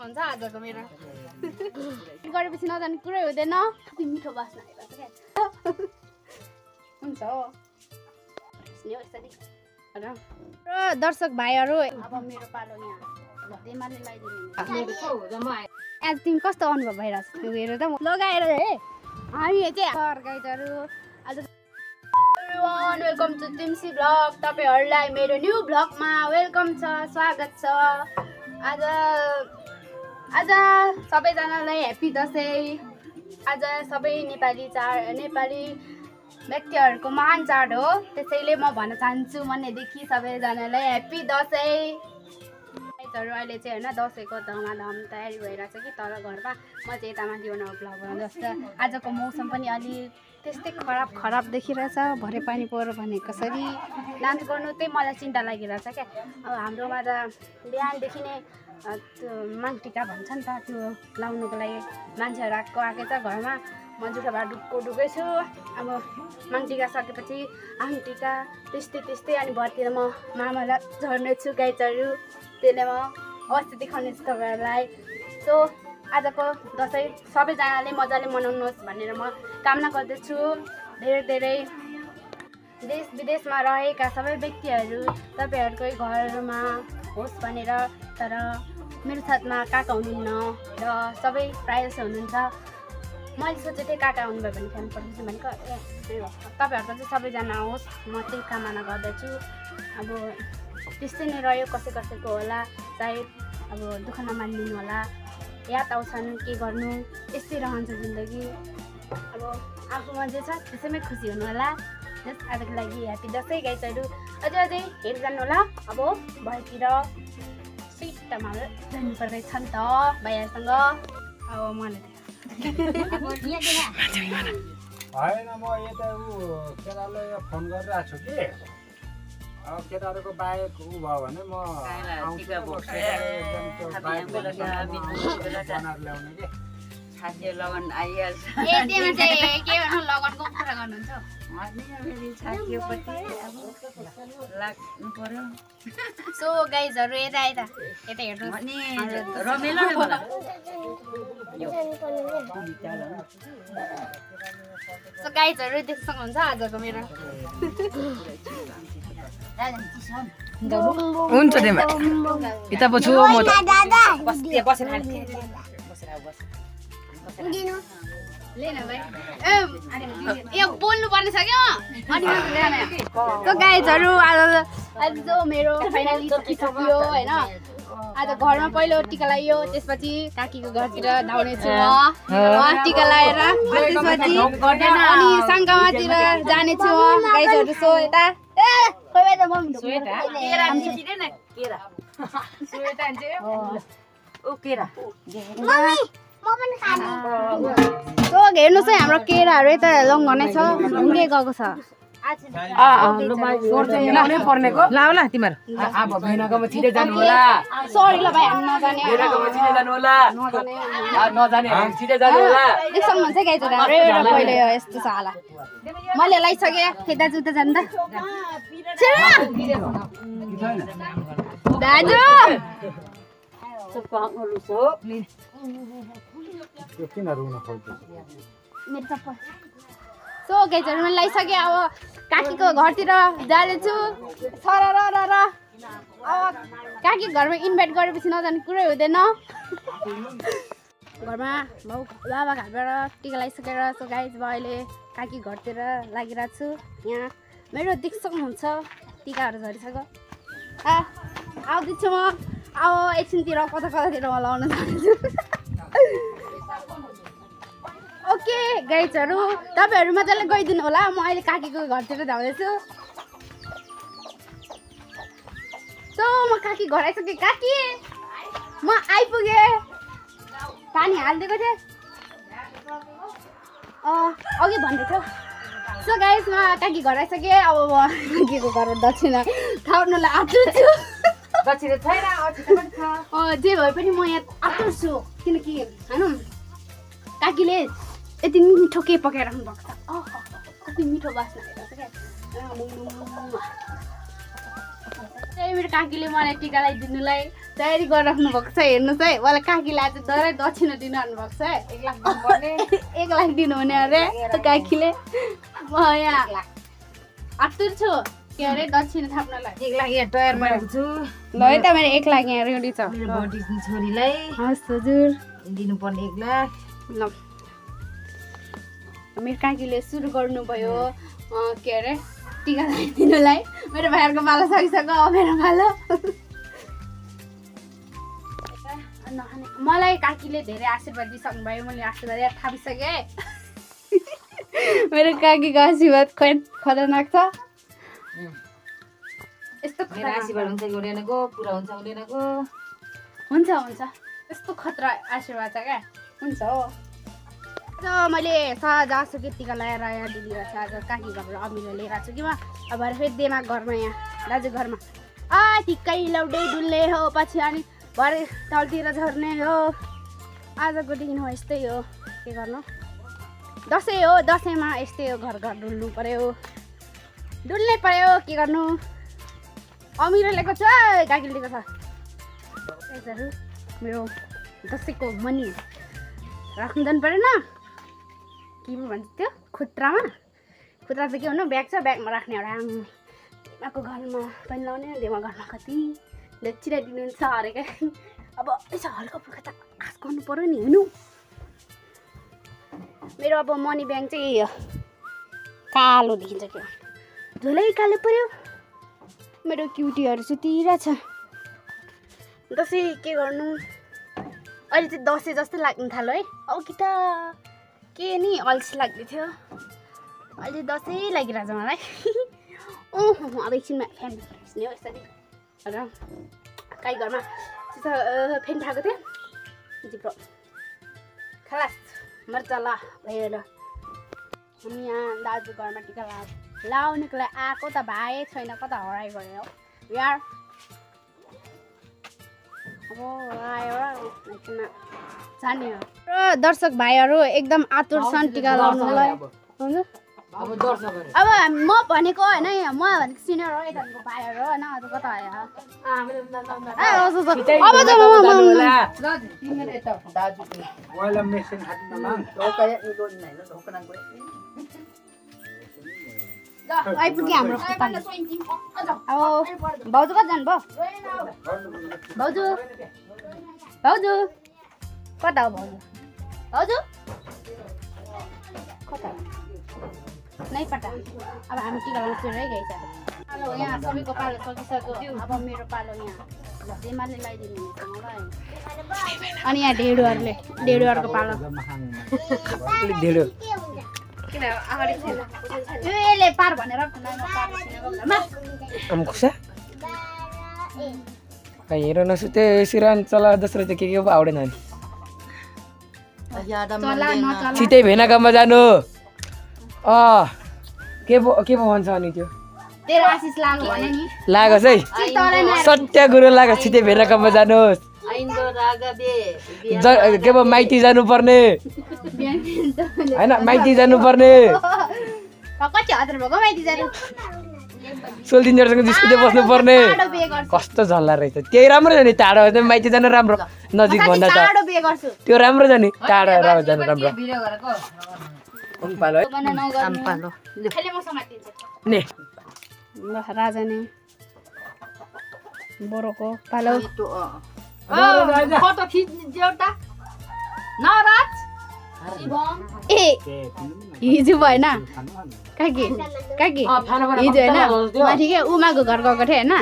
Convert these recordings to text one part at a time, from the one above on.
हुन्छ आजको मेरो गरेपछि नजाने कुरै हुँदैन कति मिठो बास्ना आइरहेको छ क्या हुन्छ हो र दर्शक भाइहरू अब मेरो पालो यहाँ देमाले लगाइदिनु आज तिमी कस्तो अनुभव भइरहेको छ हेर त लगाएर हे हामी चाहिँ गाइडहरू आज वेलकम टु टिम्सी भ्लग तपाईहरुलाई मेरो न्यू भ्लगमा वेलकम छ स्वागत छ आज सबैजनालाई ह्यापी दशैं आज सबै नेपाली व्यक्तिहरुको महान चाड हो त्यसैले म भन्न चाहन्छु मनैदेखि सबैजनालाई ह्यापी दशैं अहिले चाहिँ हैन दशैंको धमाधम तयारी भइरहेछ कि तर घरमा म चाहिँ यता माथि बनाउनु भ्लग बनाउँदै जस्तो आजको मौसम पनि अलि त्यस्तै खराब देखिरहेछ भरे पानी पर्यो भने कसरी डान्स गर्नु चाहिँ मलाई चिन्ता लागिरहेछ क्या अब हाम्रोमा त बिहानदेखि नै माङटिका भन्छ नि त त्यो लाउनुको लागि मान्छेहरू आएकै छ घरमा म जुठो भएर ढुक्कै छु अब माङटिका सकेपछि आङटिका त्यस्तै अनि भरतिर म मामालाई झर्नेछु गाइडहरू त्यसले म अवस्था देखाउने छु तपाईँहरूलाई सो आजको दशैं सबैजनाले मजाले मनाउनुहोस् भनेर म कामना गर्दछु धेरै देश विदेशमा रहेका सबै व्यक्तिहरू तपाईँहरूकै घरमा होस् भनेर तर मेरो साथमा काका हुनुहुन्न र सबै प्रायः जस्तो हुनुहुन्छ मैले सोचेको थिएँ काका आउनुभयो भने फ्यान पठाउँछु भनेको तपाईँहरूको चाहिँ सबैजना होस् म त्यही कामना गर्दछु अब त्यस्तै नै रह्यो कसैको होला सायद अब दुःख नमानिदिनु होला याद आउँछन् के गर्नु यस्तै रहन्छ जिन्दगी अब आफूमा जे छ त्यसैमै खुसी हुनु होला जस आजको लागि ह्यापी दशैं गाइजहरू अझै हेरिरहनु होला अब भएतिर सिटमा जानु पर्दैछ नि त भाइहरूसँग अब मलाई होइन म यता केटालाई फोन गरिरहेको छु कि अब केटाहरूको बाइक भयो भने म ल्याउने कि छाती लगन आइहाल्छ लगनको कुरा गर्नुहुन्छ लाग्नु पर्यो सो गाइजहरू यता हेर्नु रमाइलो नै मलाई सो गाइजहरू देख्न सक्नुहुन्छ आजको मेरो हुन्छ नि यता पछि म बसेर बोल्नु पर्ने छ क्या गाइजहरू आज जो मेरो फाइनली सकिसक्यो होइन आज घरमा पहिलो टिका लगाइयो त्यसपछि काकीको घरतिर धाउने छु म टिका लगाएर त्यसपछि अनि सङ्गमातिर जानेछु म गाइजहरू सो यता हेर्नुहोस् है हाम्रो केराहरू यता लङ्घनै छ ढुङ्गे गएको छ लाउला तिमीहरू अब भेनाकोमा छिटै जानु होला सरी ल भाइ हामी नजाने भेनाकोमा छिटै जानु होला नजाने छिटै जानु होला देख्नुहुन्छ गाइजहरू हाम्रो एउटा पहिले यस्तो छ होला मैले लगाइसकेँ खेता जुत्ता जानु त दाजु सो गाइजहरू मैले लगाइसकेँ अब काकीको घरतिर जाँदैछु सर अब काकी घरमा इन्भाइट गरेपछि नजाने कुरै हुँदैन घरमा बाबा घरबाट टिका लगाइसकेर सो गाइज म अहिले काकी घरतिर लागिरहेको छु यहाँ मेरो देख्न सक्नुहुन्छ टिकाहरू झरिसक्यो आउँदैछु म अब एकछिनतिर कतातिर म लाउन चाहन्छु ओके गाइजहरू तपाईँहरू मजाले गइदिनु होला म अहिले काकीको घरतिर धाउँदैछु सो म काकी घर आइसकेँ काकी म आइपुगेँ पानी हालिदिएको थिएँ अघि भन्दै थियो सो गाइज म काकी घर आइसकेँ अब म काकीको घरमा दक्षिणा थाप्नुलाई आतुर छु दक्षिणा छैन जे भए पनि म यहाँ आतुर छु किनकि होइन काकीले यति मिठो के पकाइराख्नु भएको छ कति मिठो बास्ना आइरहेको छ क्या मेरो काकीले मलाई टिका लगाइदिनुलाई तयारी गरिराख्नु भएको छ हेर्नुहोस् है मलाई काकीले आज डरै दक्षिणा दिनु भएको छ 1 लाख दिनुपर्ने 1 लाख दिनुहुने अरे काकीले म यहाँ आतुर छु के अरे दक्षिणा थाप्नलाई 1 लाख यहाँ तयार गरेको छु ल है त मेरो 1 लाख यहाँ रेडी छ मेरो बडी छोरीलाई हस् हजुर दिनुपर्ने 1 लाख ल मेरो काकीले सुरु गर्नुभयो के अरे टिका लगाइदिनुलाई मेरो भाइहरूको पालो सकिसक्यो मेरो पालो मलाई काकीले धेरै आशीर्वाद दिइसक्नु भयो मैले आशीर्वाद थापिसकेँ मेरो काकीको आशीर्वाद खतरनाक छ यस्तो आशीर्वाद हुन्छ हुँदैनको पुरा हुन्छ हुँदैनको हुन्छ हुन्छ यस्तो खतरा आशीर्वाद छ क्या हुन्छ हो र मैले सजासुकै टिका लगाएर यहाँ दिदीलाई चाहिँ आज काकी घरबाट अमिलो लिएर आएको छु कि म अब फेरि देमा घरमा यहाँ दाजु घरमा ठिक्कै लौडै डुल्ने हो पछि अनि भरे तलतिर झर्ने हो आजको दिन हो यस्तै हो के गर्नु दसैँ हो दसैँमा यस्तै हो घर घर डुल्नु पऱ्यो डुल्नै पऱ्यो के गर्नु अमिलो लिएको छु काकीले लिएको छ पैसाहरू मेरो दसैँको मनी राख्नु जानु परेन के पो भन्छ त्यो खुट्रामा खुट्रा चाहिँ के भन्नु ब्याग छ ब्यागमा राख्ने एउटा आमाको घरमा पनि लाउने देमा घरमा कति लेचिराइदिनुहुन्छ हरेकै अब यसो हल्का फुल्का त आश गर्नु पऱ्यो नि हेर्नु मेरो अब मनी ब्याङ्क चाहिँ कालो देखिन्छ क्या धुलै कालो पऱ्यो मेरो क्युटीहरू सुतिरहेको छ दसैँ के गर्नु अहिले चाहिँ दसैँ जस्तै लाग्नु थाल्यो है अब कि त के नि अल्छी लाग्दै थियो अहिले दसैँ लागिरहेछ मलाई ओहो अब एकछिनमा फ्यान खिच्ने हो यसरी र काहीँ घरमा फ्यान खाएको थिएँ जिब्रो खलास मर्चला भयो ल हामी यहाँ दाजु घरमा टिका लाउनुको लागि आएको त भाइ छैन कता हराइ गयो यार अब आयो एकछिनमा जाने हो र दर्शक भाइहरू एकदम आतुर छन् टिका लाउनुलाई हुन्छ अब म भनेको होइन म भनेको सिनियर हो यताको भाइहरू होइन अझ कता आयो आइपुग्यो हाम्रो अब भाउजू कता जानुभयो भाउजू भाउजू कता हो भाउजू भाउजू कता नै पटा अब हामी टिका लाउनु सुरु है गइसक्यो पालो यहाँ सबैको पालो सकिसक्यो अब मेरो पालो यहाँ देमाले लगाइदिनु हुन्छ मलाई अनि यहाँ ढेडुहरूको पालो किन अगाडि छैन यसले पार भनेर हेर नसुते सिरान चला दोस्रो चाहिँ के पो आउँदैन नि छिटै भेनाकाममा जानु के पो भन्छ अनि त्यो तेरो आशिष लाग्यो भने नि लागोस् है सत्य गुरु लागोस् छिटै भेनाकाममा जानुहोस् के पो माइती जानुपर्ने होइन माइती जानुपर्ने कति हजार भएको माइती जानु सोल्दिनीहरूसँग जिस्कुदै बस्नुपर्ने कस्तो झल्ला रहेछ त्यही राम्रो छ नि टाढो माइती जानु राम्रो नजिक भन्दा त त्यो राम्रो छ नि टाढो जानु राम्रो राजा नै बोरोको पालो ए हिजो भएन काकी काकी हिजो होइन माथि के उमाको घर गएको थिएँ होइन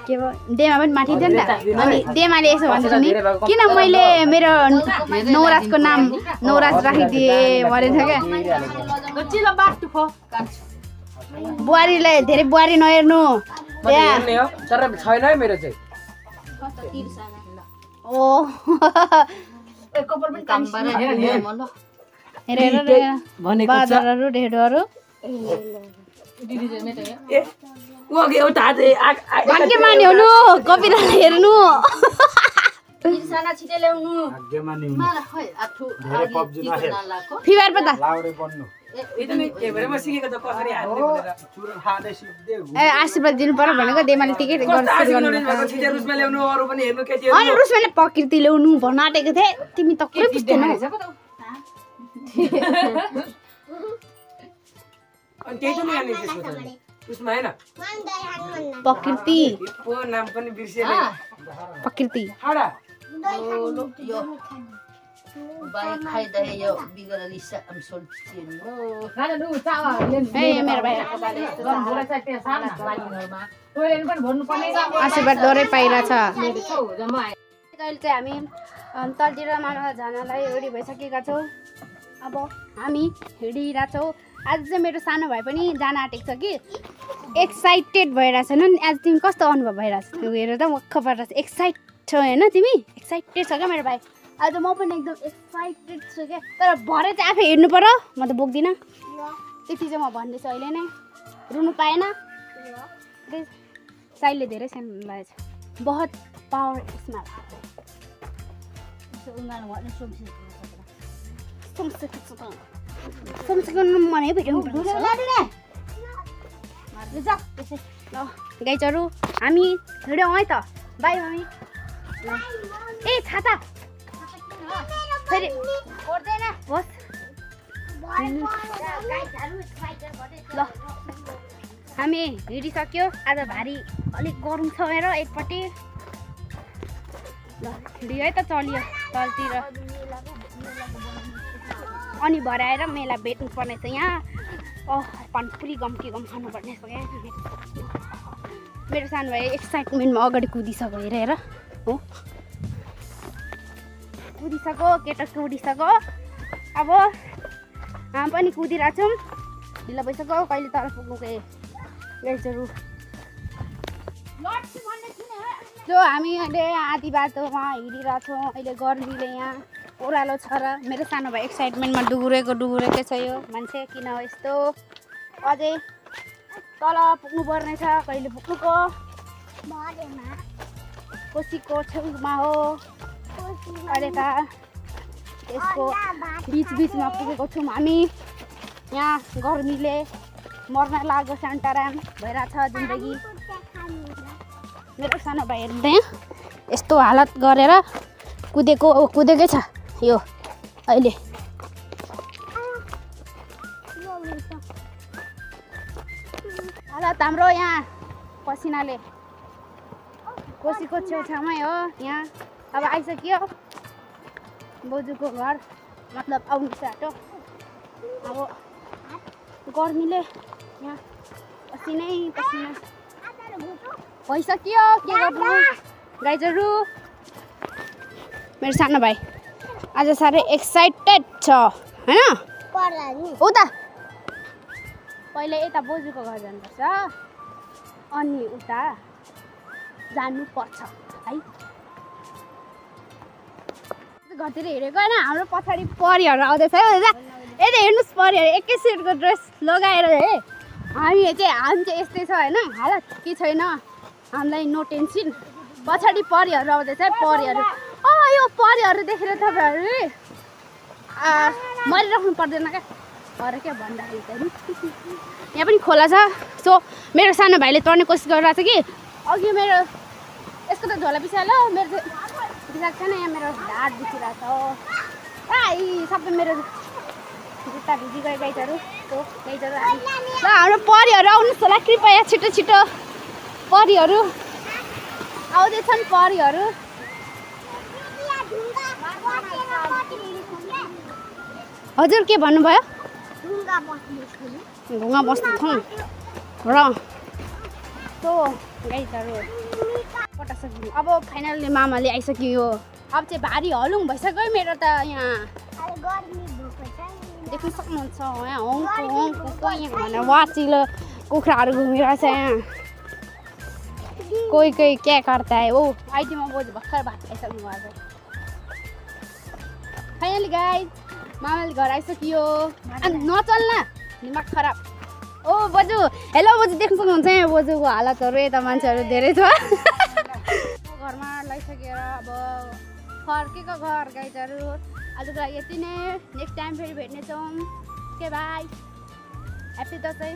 के भयो देमा पनि माथि थियो नि त अनि देमाले यसो भन्छ नि किन मैले मेरो नौराजको नाम नौराज राखिदिएँ भनेको थियो क्या बुहारीलाई धेरै बुहारी नहेर्नु तर छैन है मेरो चाहिँ ओ बाजारहरू ढेडोहरू भन्के माने हुनु कपिलालाई हेर्नु साना छिटे ल्याउनु भाग्यमा नि माला खोइ आठु धेरै पब्जी नखेल फिवर पो त लाउडे बन्नु म सिकेको त कसरी हाल्ने भनेर चुरो खाँदै सिक्दै ए आशीर्वाद दिनु पर्यो भनेको देमाले टिकट भएको छिटे रुसमा ल्याउनु अरू पनि हेर्नु केटी अनि रुसमाले प्रकृति ल्याउनु भन्न आँटेको थिएँ तिमी त कुरै बुझ्दैनौ अनि त्यही त नि हाल्ने त्यसको त उसमा हैन प्रकृति पो नाम पनि बिर्सिएन प्रकृति हाडा यो बाई खाइदे यो बिगर लिसा am sol चिन्नु ए मेरो भाइ आशीर्वाद डोरै पाइरहेछ अहिले चाहिँ हामी तलतिर मानव जानलाई रेडी भइसकेका छौँ अब हामी हिँडिरहेछौँ आज चाहिँ मेरो सानो भाइ पनि जान आँटेको छ कि एक्साइटेड भइरहेछ नि आज तिमी कस्तो अनुभव भइरहेछ हेरेर त मक्ख परिरहेछ एक्साइट छौ होइन तिमी एक्साइटेड छ क्या मेरो भाइ आज म पनि एकदम एक्साइटेड छु क्या तर भरे चाहिँ आफै हिँड्नु पर्यो म त बोक्दिनँ त्यति चाहिँ म भन्दैछु अहिले नै रुनु पाएन साइडले धेरै सानो लागेछ बहुत पावर यसमा मनै गाइजहरू हामी हिँड्यौँ है त बाई मम्मी ए छाता फेरि बस ल हामी हिँडिसक्यो आज भारी अलिक गरौँ छ मेरो एकपट्टि ल हिँड्यो है त चलियो तलतिर अनि भरे आएर मेला बेच्नु पर्ने छ यहाँ पानपुरी गम के गम खानुपर्ने छ क्या मेरो सानो भाइ एक्साइटमेन्टमा अगाडि कुदिसक्यो हेरेर हो कुदिसक्यो केटा कुदिसक्यो अब हामी पनि कुदिरहेछौँ ढिलो भइसक्यो कहिले तल पुग्नु गए गाइजहरू जो हामी अहिले आधी बाटोमा हिँडिरहेछौँ अहिले गर्मीले यहाँ ओह्रालो छ र मेरो सानो भाइ एक्साइटमेन्टमा डुगुरेकै छ यो मान्छे किन हो यस्तो अझै तल पुग्नु पर्ने छ कहिले पुग्नुको कोसीको छेउमा हो अहिले त यसको बिचमा पुगेको छौँ हामी यहाँ गर्मीले मर्न लाग्यो सान्टाराम भइरहेछ जिन्दगी मेरो सानो भाइहरू त्यहाँ यस्तो हालत गरेर कुदेकै छ यो अहिले हालत हाम्रो यहाँ पसिनाले कोसीको छेउछाउमै हो यहाँ अब आइसक्यो बोजूको घर मतलब आउनु बाटो अब गर्मीले यहाँ पसिना भइसक्यो के गर्नु गाइजहरू मेरो सानो भाइ आज साह्रै एक्साइटेड छ होइन उता पहिले यता बोजूको घर जानुपर्छ अनि उता जानुपर्छ है घरतिर हेरेको होइन हाम्रो पछाडि परिहरू आउँदैछ है यता हेर्नुहोस् परिहरू एकै सेटको ड्रेस लगाएर है हामी चाहिँ यस्तै छ होइन हालत के छैन हामीलाई नो टेन्सन पछाडि परिहरू आउँदैछ है परिहरू यो परिहरू देखेर तपाईँहरू मरिराख्नु पर्दैन क्या भएर क्या भन्दाखेरि चाहिँ यहाँ पनि खोला छ सो मेरो सानो भाइले तर्ने कोसिस गरिरहेको छ कि अघि मेरो यसको त झोला पिछाल्यो मेरो चाहिँ बिसाएको छैन यहाँ मेरो ढाड दुखिरहेको छ यी सबै मेरो जुत्ता भिजी गए गाइजहरू सो गाइजहरू ल हाम्रो परिहरू आउनुहोस् होला कृपया छिटो छिटो परिहरू आउँदैछन् परिहरू हजुर के भन्नुभयो ढुङ्गा बस्दैछौँ र सो गाइजहरू पटाइसक्यो अब फाइनली मामाले आइसक्यो अब चाहिँ भारी हलुङ भइसक्यो मेरो त यहाँ देख्न सक्नुहुन्छ यहाँ हङको यहाँ भनेर वाचिलो कुखुराहरू घुमिरहेछ यहाँ कोही क्या गर्दा है आइटीमा बोजू भर्खर भात खाइसक्नु भएको फाइनली गाइज मामाले घर आइसक्यो अनि नचल्न दिमाग खराब बोजू हेलो बोजू देख्न सक्नुहुन्छ यहाँ बोजूको हालतहरू यता मान्छेहरू धेरै छ घरमा लगाइसकेर अब फर्केको घर गाइजहरू आजको लागि यति नै नेक्स्ट टाइम फेरि भेट्नेछौँ ओके बाई ह्याप्पी दसैँ